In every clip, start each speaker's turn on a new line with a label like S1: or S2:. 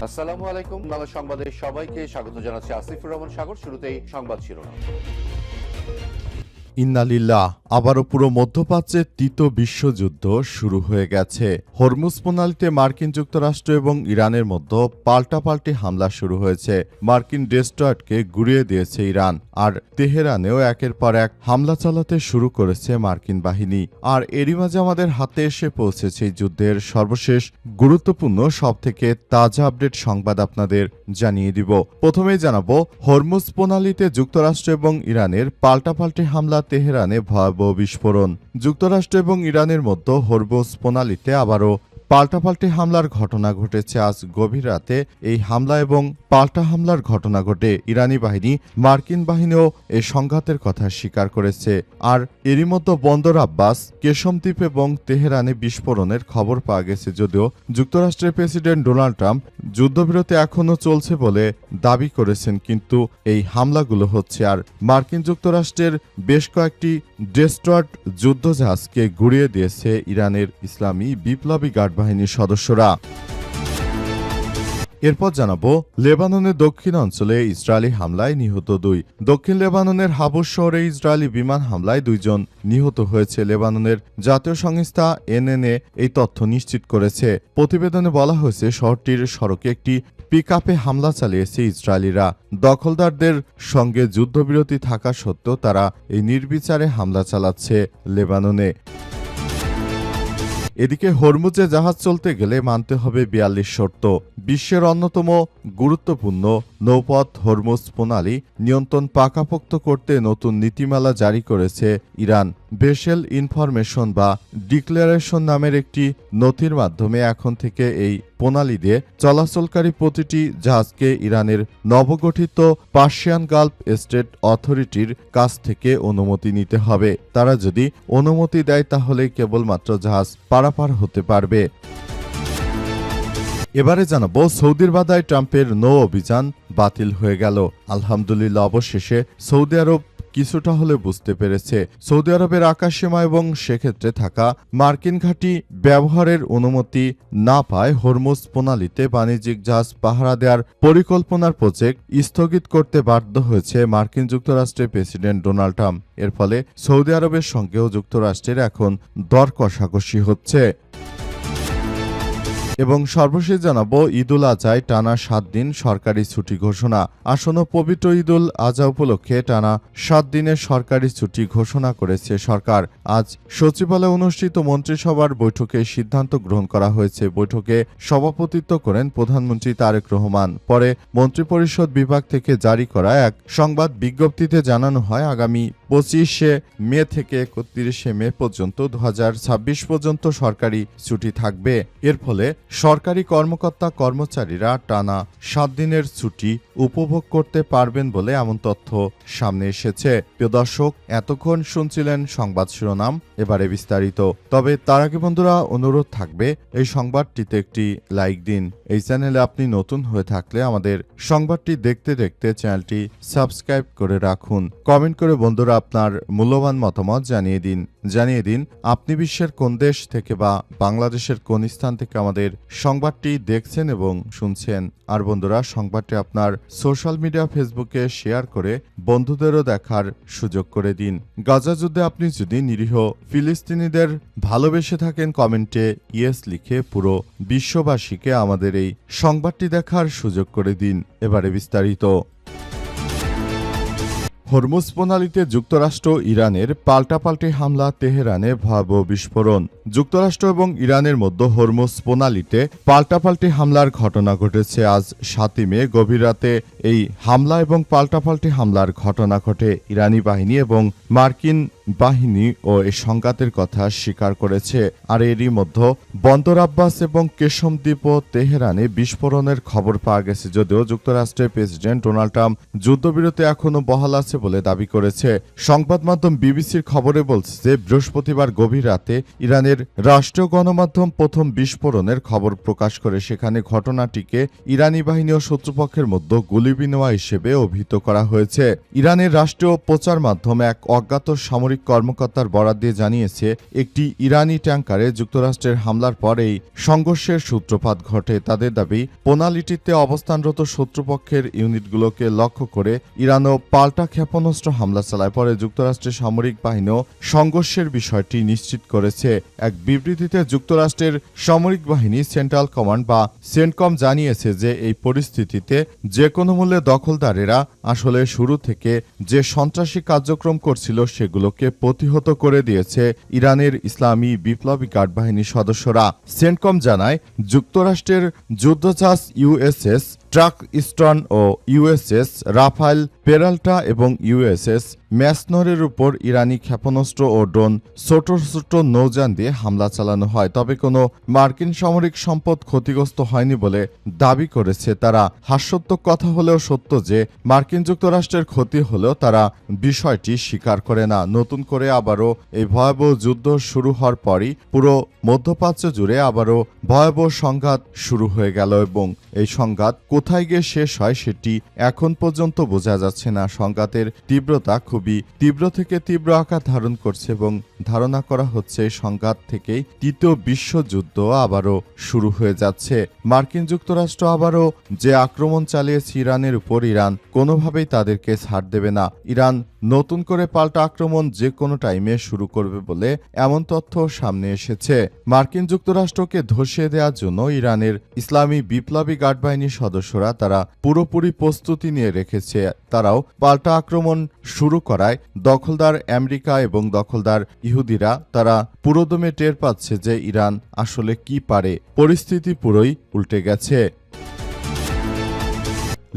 S1: আসসালামু আলাইকুম। বাংলা সংবাদে সবাইকে স্বাগত জানাচ্ছি আসিফুর রহমান সাগর। শুরুতেই সংবাদ শিরোনাম।
S2: ইন্না লিল্লাহ, আবারও পুরো মধ্যপ্রাচ্যে তৃতীয় বিশ্বযুদ্ধ শুরু হয়ে গেছে। হরমুজ প্রণালীতে মার্কিন যুক্তরাষ্ট্র এবং ইরানের মধ্যে পাল্টাপাল্টি হামলা শুরু হয়েছে। মার্কিন ডেস্ট্রয়ারকে গুড়িয়ে দিয়েছে ইরান, আর তেহরানেও একের পর এক হামলা চালাতে শুরু করেছে মার্কিন বাহিনী। আর এরই মাঝে আমাদের হাতে এসে পৌঁছেছে এই যুদ্ধের সর্বশেষ গুরুত্বপূর্ণ সবথেকে তাজা আপডেট সংবাদ আপনাদের জানিয়ে দিব। প্রথমেই জানাবো, হরমুজ প্রণালীতে যুক্তরাষ্ট্র এবং ইরানের পাল্টাপাল্টি হামলা, তেহরানে ভয়াবহ বিস্ফোরণ। যুক্তরাষ্ট্র এবং ইরানের মধ্যে হরমুজ প্রণালীতে আবারও পাল্টাপাল্টি হামলার ঘটনা ঘটেছে। আজ গভীর রাতে এই হামলা এবং পাল্টা হামলার ঘটনা ঘটে। ইরানি বাহিনী, মার্কিন বাহিনীও এই সংঘাতের কথা স্বীকার করেছে। আর এরই মধ্যে বন্দর আব্বাস, কেশম দ্বীপ এবং তেহরানে বিস্ফোরণের খবর পাওয়া গেছে। যদিও যুক্তরাষ্ট্রের প্রেসিডেন্ট ডোনাল্ড ট্রাম্প যুদ্ধবিরতি এখনও চলছে বলে দাবি করেছেন, কিন্তু এই হামলাগুলো হচ্ছে। আর মার্কিন যুক্তরাষ্ট্রের বেশ কয়েকটি ডেস্ট্রয়ার যুদ্ধজাহাজকে গুড়িয়ে দিয়েছে ইরানের ইসলামী বিপ্লবী গার্ড বাহিনীর সদস্যরা। এরপর জানাবো, লেবাননের দক্ষিণ অঞ্চলে ইসরায়েলি হামলায় নিহত 2। দক্ষিণ লেবাননের হাবুস শহরে ইসরায়েলি বিমান হামলায় 2 জন নিহত হয়েছে। লেবাননের জাতীয় সংস্থা এনএনএ এই তথ্য নিশ্চিত করেছে। প্রতিবেদনে বলা হয়েছে, শহরটির সড়কে একটি পিকআপে হামলা চালিয়েছে ইসরায়েলিরা। দখলদারদের সঙ্গে যুদ্ধবিরতি থাকা সত্ত্বেও তারা এই নির্বিচারে হামলা চালাচ্ছে লেবাননে। এদিকে হরমুজে জাহাজ চলতে গেলে মানতে হবে 42 শর্ত। বিশ্বের অন্যতম গুরুত্বপূর্ণ নৌপথ হরমুজ প্রণালী নিয়ন্ত্রণ পাকাপোক্ত করতে নতুন নীতিমালা জারি করেছে ইরান। ভেসেল ইনফরমেশন বা ডিক্লারেশন নামের একটি নথির মাধ্যমে এখন থেকে এই প্রণালী দিয়ে চলাচলকারী প্রতিটি জাহাজকে ইরানের নবগঠিত পার্সিয়ান গালফ স্টেট অথরিটির কাছ থেকে অনুমতি নিতে হবে। তারা যদি অনুমতি দেয় তাহলে কেবলমাত্র জাহাজ পারাপার হতে পারবে। এবারে জানাবো, সৌদির বাধায় ট্রাম্পের নৌ অভিযান বাতিল হয়ে গেল। আলহামদুলিল্লাহ, অবশেষে সৌদি আরব কিছুটা হলে বুঝতে পেরেছে। সৌদি আরবের আকাশসীমা এবং সেক্ষেত্রে থাকা মার্কিন ঘাঁটি ব্যবহারের অনুমতি না পায় হরমুজ প্রণালীতে বাণিজ্যিক জাহাজ পাহারা দেওয়ার পরিকল্পনার প্রজেক্ট স্থগিত করতে বাধ্য হয়েছে মার্কিন যুক্তরাষ্ট্রের প্রেসিডেন্ট ডোনাল্ড ট্রাম্প। এর ফলে সৌদি আরবের সঙ্গেও যুক্তরাষ্ট্রের এখন দর কষাকষি হচ্ছে। এবং সর্বশেষ জানাবো, ঈদুল আজহায় টানা 7 দিন সরকারি ছুটি ঘোষণা। আসন্ন পবিত্র ঈদুল আজহা উপলক্ষে টানা 7 দিনের সরকারি ছুটি ঘোষণা করেছে সরকার। আজ সচিবালয়ে অনুষ্ঠিত মন্ত্রিসভার বৈঠকে সিদ্ধান্ত গ্রহণ করা হয়েছে। বৈঠকে সভাপতিত্ব করেন প্রধানমন্ত্রী তারেক রহমান। পরে মন্ত্রিপরিষদ বিভাগ থেকে জারি করা এক সংবাদ বিজ্ঞপ্তিতে জানানো হয়, আগামী 25শে মে থেকে 31শে মে পর্যন্ত 2026 পর্যন্ত সরকারি ছুটি থাকবে। এর ফলে সরকারি কর্মকর্তা কর্মচারীরা টানা 7 দিনের ছুটি উপভোগ করতে পারবেন বলে এমন তথ্য সামনে এসেছে। প্রিয় দর্শক, এতক্ষণ শুনছিলেন সংবাদ শিরোনাম, এবারে বিস্তারিত। তবে তার আগে বন্ধুরা, অনুরোধ থাকবে এই সংবাদটিতে একটি লাইক দিন। এই চ্যানেলে আপনি নতুন হয়ে থাকলে আমাদের সংবাদটি দেখতে দেখতে চ্যানেলটি সাবস্ক্রাইব করে রাখুন। কমেন্ট করে বন্ধুরা আপনার মূল্যবান মতামত জানিয়ে দিন আপনি বিশ্বের কোন দেশ থেকে বা বাংলাদেশের কোন স্থান থেকে আমাদের সংবাদটি দেখছেন এবং শুনছেন। আর বন্ধুরা, সংবাদটি আপনার সোশ্যাল মিডিয়া ফেসবুকে শেয়ার করে বন্ধুদেরও দেখার সুযোগ করে দিন। গাজা যুদ্ধে আপনি যদি নিরীহ ফিলিস্তিনিদের ভালোবেসে থাকেন, কমেন্টে ইয়েস লিখে পুরো বিশ্ববাসীকে আমাদের এই সংবাদটি দেখার সুযোগ করে দিন। এবারে বিস্তারিত। হরমুজ প্রণালীতে যুক্তরাষ্ট্র ইরানের পাল্টাপাল্টি হামলা, তেহরানে ভয়াবহ বিস্ফোরণ। যুক্তরাষ্ট্র এবং ইরানের মধ্যে হরমুজ প্রণালীতে পাল্টাপাল্টি হামলার ঘটনা ঘটেছে। আজ 7 মে গভীর রাতে এই হামলা এবং পাল্টাপাল্টি হামলার ঘটনা ঘটে। ইরানি বাহিনী এবং মার্কিন বাহিনী ও এই সংঘাতের কথা স্বীকার করেছে। আর এরই মধ্যে বন্দর আব্বাস এবং কেশম দ্বীপ ও তেহরানে বিস্ফোরণের খবর পাওয়া গেছে। যদিও যুক্তরাষ্ট্রের প্রেসিডেন্ট ডোনাল্ড ট্রাম্প যুদ্ধবিরতি এখনও বহাল আছে বলে দাবি করেছে। সংবাদ মাধ্যম বিবিসির খবরে বলছে যে বৃহস্পতিবার গভীর রাতে ইরানের রাষ্ট্রীয় গণমাধ্যম প্রথম বিস্ফোরণের খবর প্রকাশ করে সেখানে ঘটনাটিকে ইরানি বাহিনী ও শত্রুপক্ষের মধ্যে গুলি বিনিময় হিসেবে অভিহিত করা হয়েছে। ইরানের রাষ্ট্রীয় প্রচার মাধ্যম এক অজ্ঞাত সামরিক কর্মকর্তার বরাত দিয়ে জানিয়েছে একটি ইরানি ট্যাঙ্কারে যুক্তরাষ্ট্রের হামলার পর এই সংঘর্ষের সূত্রপাত ঘটে। তাদের দাবি পোনালিটিতে অবস্থানরত শত্রুপক্ষের ইউনিটগুলোকে লক্ষ্য করে ইরানও পাল্টা ক্ষেপণাস্ত্র হামলা চালায়। পরে যুক্তরাষ্ট্রের সামরিক বাহিনীও সংঘর্ষের বিষয়টি নিশ্চিত করেছে। এক বিবৃতিতে যুক্তরাষ্ট্রের সামরিক বাহিনী সেন্ট্রাল কমান্ড বা সেন্টকম জানিয়েছে যে এই পরিস্থিতিতে যে কোনো মূল্যে দখলদারেরা আসলে শুরু থেকে যে সন্ত্রাসী কার্যক্রম করছিল সেগুলোকে প্রতিহত করে দিয়েছে ইরানের ইসলামী বিপ্লবী গার্ড বাহিনীর সদস্যরা। সেন্টকম জানায় যুক্তরাষ্ট্রের যুদ্ধজাহাজ ইউএসএস ট্রাক ইস্টার্ন ও ইউএসএস রাফায়েল পেরাল্টা এবং ইউএসএস ম্যাসনরের উপর ইরানি ক্ষেপণাস্ত্র ও ড্রোন ছোট ছোট নৌযান দিয়ে হামলা চালানো হয়, তবে কোনো মার্কিন সামরিক সম্পদ ক্ষতিগ্রস্ত হয়নি বলে দাবি করেছে তারা। হাস্যোদ্যক কথা হলেও সত্য যে মার্কিন যুক্তরাষ্ট্রের ক্ষতি হলেও তারা বিষয়টি স্বীকার করে না। নতুন করে আবারও এই ভয়াবহ যুদ্ধ শুরু হওয়ার পরই পুরো মধ্যপ্রাচ্য জুড়ে আবারও ভয়াবহ সংঘাত শুরু হয়ে গেল এবং এই সংঘাত কোথায় গিয়ে শেষ হয় সেটি এখন পর্যন্ত বোঝা যাচ্ছে না। সংঘাতের তীব্রতা খুবই তীব্র থেকে তীব্র আকার ধারণ করছে এবং ধারণা করা হচ্ছে সংঘাত থেকেই তৃতীয় বিশ্বযুদ্ধ আবারও শুরু হয়ে যাচ্ছে। মার্কিন যুক্তরাষ্ট্র আবারও যে আক্রমণ চালিয়েছে ইরানের উপর, ইরান কোনোভাবেই তাদেরকে ছাড় দেবে না। ইরান নতুন করে পাল্টা আক্রমণ যে কোনো টাইমে শুরু করবে বলে এমন তথ্য সামনে এসেছে। মার্কিন যুক্তরাষ্ট্রকে ধসিয়ে দেওয়ার জন্য ইরানের ইসলামী বিপ্লবী গার্ড বাহিনীর সদস্যরা তারা পুরোপুরি প্রস্তুতি নিয়ে রেখেছে। তারাও পাল্টা আক্রমণ শুরু করায় দখলদার আমেরিকা এবং দখলদার ইহুদিরা তারা পুরোদমে টের পাচ্ছে যে ইরান আসলে কি পারে। পরিস্থিতি পুরোই উল্টে গেছে।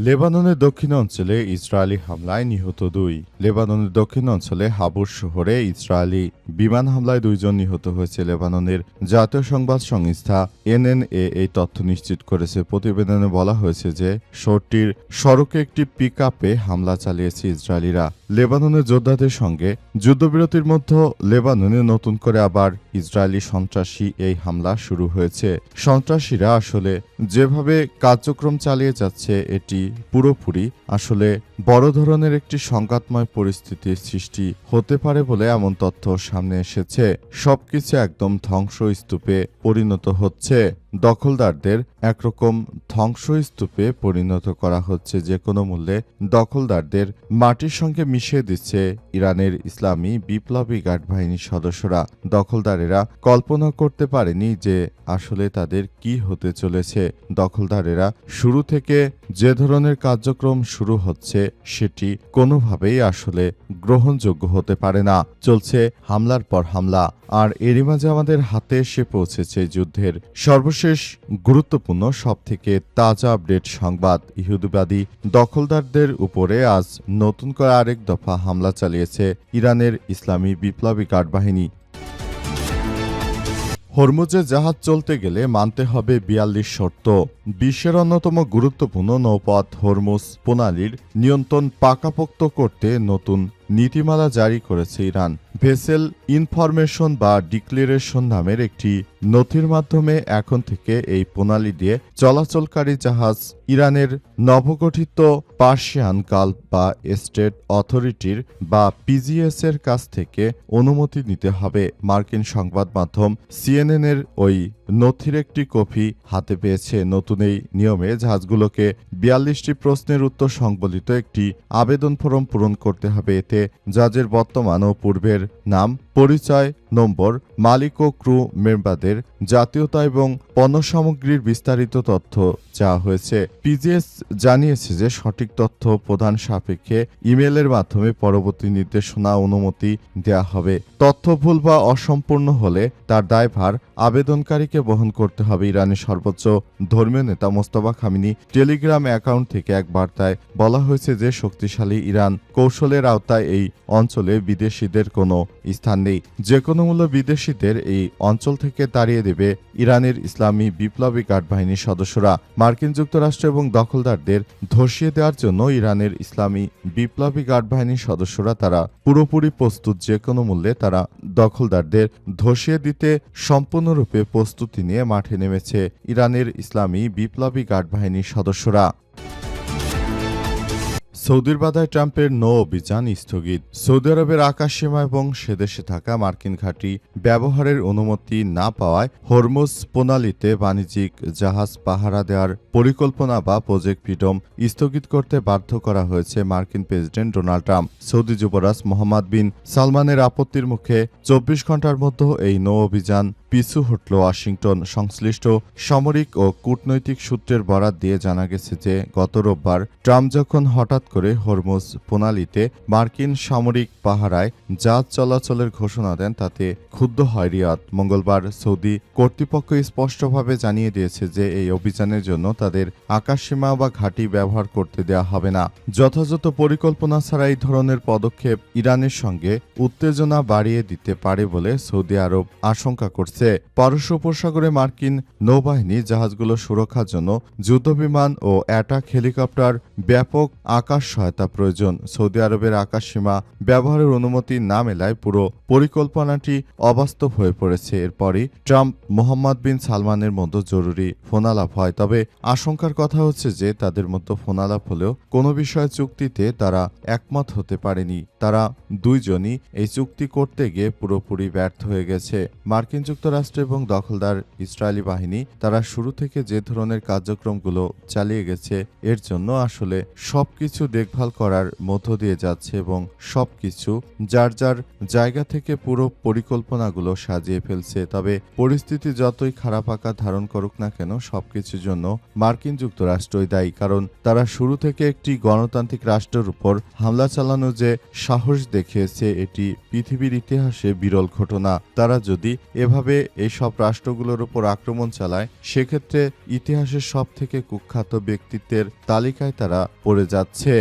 S2: লেবাননের দক্ষিণ অঞ্চলে ইসরায়েলি হামলায় নিহত 2। লেবাননের দক্ষিণ অঞ্চলে হাবুর শহরে ইসরায়েলি বিমান হামলায় 2 জন নিহত হয়েছে। লেবাননের জাতীয় সংবাদ সংস্থা এনএনএ এই তথ্য নিশ্চিত করেছে। প্রতিবেদনে বলা হয়েছে যে শহরটির সড়কে একটি পিকআপে হামলা চালিয়েছে ইসরায়েলিরা। লেবাননের যোদ্ধাদের সঙ্গে যুদ্ধবিরতির মধ্যে লেবাননে নতুন করে আবার ইসরায়েলি সন্ত্রাসী এই হামলা শুরু হয়েছে। সন্ত্রাসীরা আসলে যেভাবে কার্যক্রম চালিয়ে যাচ্ছে এটি পুরোপুরি আসলে বড় ধরনের একটি সংঘাতময় পরিস্থিতির সৃষ্টি হতে পারে বলে এমন তথ্য সামনে এসেছে। সবকিছু একদম ধ্বংসস্তূপে পরিণত হচ্ছে। দখলদারদের একরকম ধ্বংসস্তূপে পরিণত করা হচ্ছে। যে কোনো মূল্যে দখলদারদের মাটির সঙ্গে মিশিয়ে দিচ্ছে ইরানের ইসলামী বিপ্লবী গার্ড বাহিনীর সদস্যরা। দখলদারেরা কল্পনা করতে পারেনি যে আসলে তাদের কি হতে চলেছে। দখলদারেরা শুরু থেকে যে ধরনের কার্যক্রম শুরু হচ্ছে সেটি কোনোভাবেই আসলে গ্রহণযোগ্য হতে পারে না। চলছে হামলার পর হামলা, আর এরই মাঝে আমাদের হাতে এসে পৌঁছেছে যুদ্ধের সর্বশেষ গুরুত্বপূর্ণ সবথেকে তাজা আপডেট সংবাদ। ইহুদিবাদী দখলদারদের উপরে আজ নতুন করে আরেক দফা হামলা চালিয়েছে ইরানের ইসলামী বিপ্লবী গার্ড বাহিনী। হরমুজে জাহাজ চলতে গেলে মানতে হবে 42 শর্ত। বিশ্বের অন্যতম গুরুত্বপূর্ণ নৌপথ হরমুজ প্রণালীর নিয়ন্ত্রণ পাকাপোক্ত করতে নতুন নীতিমালা জারি করেছে ইরান। ভেসেল ইনফরমেশন বা ডিক্লারেশন নামের একটি নথির মাধ্যমে এখন থেকে এই প্রণালী দিয়ে চলাচলকারী জাহাজ ইরানের নবগঠিত পার্সিয়ান গালফ বা স্টেট অথরিটির বা পিজিএস এর কাছ থেকে অনুমতি নিতে হবে। মার্কিন সংবাদ মাধ্যম সিএনএন এর ওই নথির একটি কপি হাতে পেয়েছে। নতুন এই নিয়মে জাহাজগুলোকে 42টি প্রশ্নের উত্তর সংবলিত একটি আবেদন ফরম পূরণ করতে হবে। এতে জাহাজের বর্তমান ও পূর্বের নাম, পরিচয় নম্বর, মালিক ও ক্রু মেম্বারদের জাতীয়তা এবং পণ্য সামগ্রীর বিস্তারিত তথ্য চাওয়া হয়েছে। পিজিএস জানিয়েছে যে সঠিক তথ্য প্রদান সাপেক্ষে ইমেলের মাধ্যমে পরবর্তী নির্দেশনা অনুমতি দেওয়া হবে। তথ্য ভুল বা অসম্পূর্ণ হলে তার দায়ভার আবেদনকারীকে বহন করতে হবে। ইরানের সর্বোচ্চ ধর্মীয় নেতা মোস্তফা খামেনি টেলিগ্রাম অ্যাকাউন্ট থেকে এক বার্তায় বলা হয়েছে যে শক্তিশালী ইরান কৌশলের আওতায় এই অঞ্চলে বিদেশিদের কোনো স্থান নেই। যে কোনো মূল্য বিদেশিদের এই অঞ্চল থেকে তাড়িয়ে দেবে ইরানের ইসলামী বিপ্লবী গার্ড বাহিনীর সদস্যরা। মার্কিন যুক্তরাষ্ট্র এবং দখলদারদের ধসিয়ে দেওয়ার জন্য ইরানের ইসলামী বিপ্লবী গার্ড বাহিনীর সদস্যরা তারা পুরোপুরি প্রস্তুত। যে কোনো মূল্যে তারা দখলদারদের ধসিয়ে দিতে সম্পূর্ণরূপে প্রস্তুতি নিয়ে মাঠে নেমেছে ইরানের ইসলামী বিপ্লবী গার্ড বাহিনীর সদস্যরা। সৌদির বাধায় ট্রাম্পের নৌ অভিযান স্থগিত। সৌদি আরবের আকাশসীমা এবং সেদেশে থাকা মার্কিন ঘাঁটি ব্যবহারের অনুমতি না পাওয়ায় হরমুজ প্রণালীতে বাণিজ্যিক জাহাজ পাহারা দেওয়ার পরিকল্পনা বা প্রজেক্ট ফ্রিডম স্থগিত করতে বাধ্য করা হয়েছে মার্কিন প্রেসিডেন্ট ডোনাল্ড ট্রাম্প। সৌদি যুবরাজ মোহাম্মদ বিন সালমানের আপত্তির মুখে 24 ঘণ্টার মধ্যে এই নৌ অভিযান পিছু হটল ওয়াশিংটন। সংশ্লিষ্ট সামরিক ও কূটনৈতিক সূত্রের বরাত দিয়ে জানা গেছে যে গত রোববার ট্রাম্প যখন হঠাৎ করে হরমুজ প্রণালীতে মার্কিন সামরিক পাহারায় জাহাজ চলাচলের ঘোষণা দেন তাতে ক্ষুব্ধ হয় রিয়াদ। মঙ্গলবার সৌদি কর্তৃপক্ষ স্পষ্টভাবে জানিয়ে দিয়েছে যে এই অভিযানের জন্য তাদের আকাশসীমা বা ঘাঁটি ব্যবহার করতে দেওয়া হবে না। যথাযথ পরিকল্পনা ছাড়া এই ধরনের পদক্ষেপ ইরানের সঙ্গে উত্তেজনা বাড়িয়ে দিতে পারে বলে সৌদি আরব আশঙ্কা করছে। পারস্য উপসাগরে মার্কিন নৌবাহিনী জাহাজগুলো সুরক্ষার জন্য যুদ্ধবিমান ও অ্যাটাক হেলিকপ্টার ব্যাপক আকাশ সহায়তা প্রয়োজন। সৌদি আরবের আকাশসীমা ব্যবহারের অনুমতি না মেলায় পুরো পরিকল্পনাটি অবাস্তব হয়ে পড়েছে। এরপরই ট্রাম্প মোহাম্মদ বিন সালমানের মধ্যে জরুরি ফোনালাপ হয়। তবে আশঙ্কার কথা হচ্ছে যে তাদের মধ্যে ফোনালাপ হলেও কোনো বিষয়ে চুক্তিতে তারা একমত হতে পারেনি। তারা দুইজনই এই চুক্তি করতে গিয়ে পুরোপুরি ব্যর্থ হয়ে গেছে। মার্কিন যুক্তরাষ্ট্র এবং দখলদার ইসরায়েলি বাহিনী তারা শুরু থেকে যে ধরনের কার্যক্রমগুলো চালিয়ে গেছে এর জন্য আসলে সবকিছু দেখভাল করার মধ্য দিয়ে যাচ্ছে এবং সবকিছু যার যার জায়গা থেকে পুরো পরিকল্পনাগুলো সাজিয়ে ফেলছে। তবে পরিস্থিতি যতই খারাপ আকার ধারণ করুক না কেন সবকিছুর জন্য মার্কিন যুক্তরাষ্ট্রই দায়ী, কারণ তারা শুরু থেকে একটি গণতান্ত্রিক রাষ্ট্রের উপর হামলা চালানো যে সাহস দেখিয়েছে এটি পৃথিবীর ইতিহাসে বিরল ঘটনা। তারা যদি এভাবে এই সব রাষ্ট্রগুলোর উপর আক্রমণ চালায় সেক্ষেত্রে ইতিহাসের সব থেকে কুখ্যাত ব্যক্তিত্বের তালিকায় তারা পড়ে যাচ্ছে।